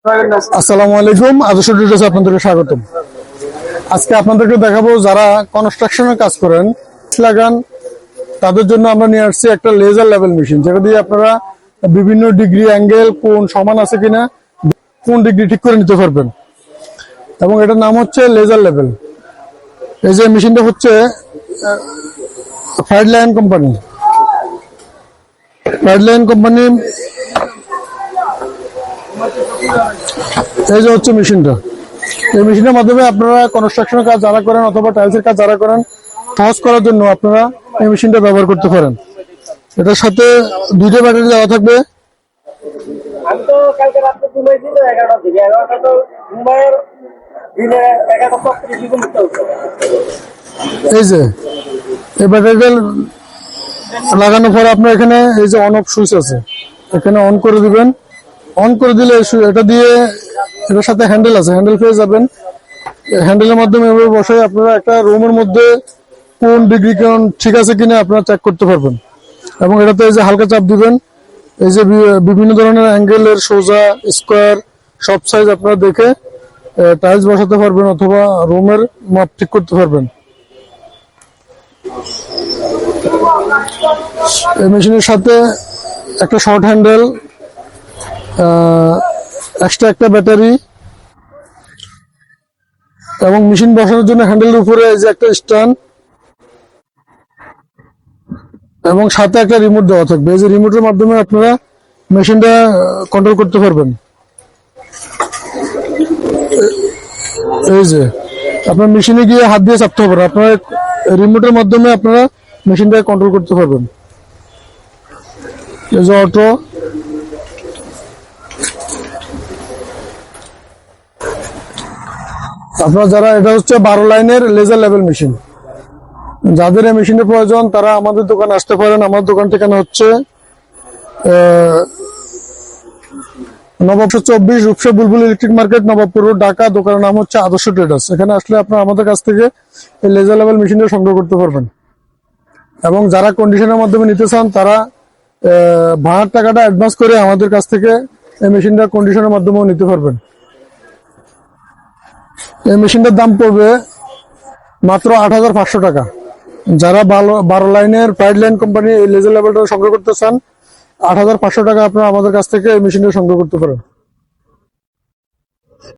আসসালামু আলাইকুম, আদর্শ ট্রেডার্সে আপনাদেরকে স্বাগতম। আজকে আপনাদেরকে দেখাবো যারা কনস্ট্রাকশনের কাজ করেন, লাগান, তাদের জন্য আমরা নিয়ে আসছি একটা লেজার লেভেল মেশিন, যেটা দিয়ে আপনারা বিভিন্ন ডিগ্রি অ্যাঙ্গেল কোণ সমান আছে কিনা, কোন ডিগ্রি ঠিক করে নিতে পারবেন। এবং এটার নাম হচ্ছে লেজার লেভেল। এই যে মেশিনটা হচ্ছে ফাইডলাইন কোম্পানি। এই যে হচ্ছে মেশিনটা। এই মেশিনের মাধ্যমে আপনারা কনস্ট্রাকশনের কাজ যারা করেন অথবা টাইলসের কাজ যারা করেন, সহজ করার জন্য আপনারা এই মেশিনটা ব্যবহার করতে পারেন। এটার সাথে দুইটা ব্যাটারি দেওয়া থাকবে। আমি তো কালকে রাত্রে ঘুমাইছি তো 11টা থেকে 11টা তো ঘুমার দিনে 11:30 ঘুমতে হচ্ছে। এই যে এই ব্যাটারিটা লাগানোর পরে আপনার এখানে এই যে অন অফ সুইচ আছে, এখানে অন করে দিবেন। অন করে দিলে এটা দিয়ে এটার সাথে হ্যান্ডেল আছে, হ্যান্ডেল পেয়ে যাবেন। হ্যান্ডেলের মাধ্যমে এভাবে বসে আপনারা একটা রুমের মধ্যে কোন ডিগ্রি কোন ঠিক আছে কিনা আপনারা চেক করতে পারবেন। এবং এটাতে এই যে হালকা চাপ দিবেন, এই যে বিভিন্ন ধরনের অ্যাঙ্গেলের সোজা স্কোয়ার সব সাইজ আপনারা দেখে টাইলস বসাতে পারবেন অথবা রুমের মাপ ঠিক করতে পারবেন। এই মেশিনের সাথে একটা শর্ট হ্যান্ডেল, এক্সট্রা একটা ব্যাটারি এবং মেশিন বসানোর জন্য হ্যান্ডেলের উপরে এই যে একটা স্ট্যান্ড এবং সাথে একটা রিমোট দেওয়া থাকবে। এই যে রিমোটের মাধ্যমে আপনারা মেশিনটা কন্ট্রোল করতে পারবেন। এই যে আপনার মেশিনে গিয়ে হাত দিয়ে চাপতে হবে না, আপনারা রিমোটের মাধ্যমে আপনারা মেশিনটা কন্ট্রোল করতে পারবেন। এই যে অটো, আপনারা যারা, এটা হচ্ছে 12 লাইনের লেজার লেভেল মেশিন। যাদের এই মেশিনের প্রয়োজন তারা আমাদের দোকানে আসতে পারেন। আমার দোকান ঠিকানা হচ্ছে নবাবপুর 24 রূপসা বুলবুল ইলেকট্রিক মার্কেট, নবাবপুর, ঢাকা। দোকানের নাম হচ্ছে আদর্শ ট্রেডার্স। এখানে আসলে আপনারা আমাদের কাছ থেকে এই লেজার লেভেল মেশিনটা সংগ্রহ করতে পারবেন। এবং যারা কন্ডিশনের মাধ্যমে নিতে চান তারা ভাড়ার টাকাটা অ্যাডভান্স করে আমাদের কাছ থেকে এই মেশিনটা কন্ডিশনের মাধ্যমেও নিতে পারবেন। এই মেশিনটার দাম পড়বে মাত্র 8,500 টাকা। যারা 12 লাইনের ফাইডলাইন কোম্পানি এই লেজার লেভেলটা সংগ্রহ করতে চান, 8,500 টাকা আপনারা আমাদের কাছ থেকে এই মেশিনটা সংগ্রহ করতে পারেন।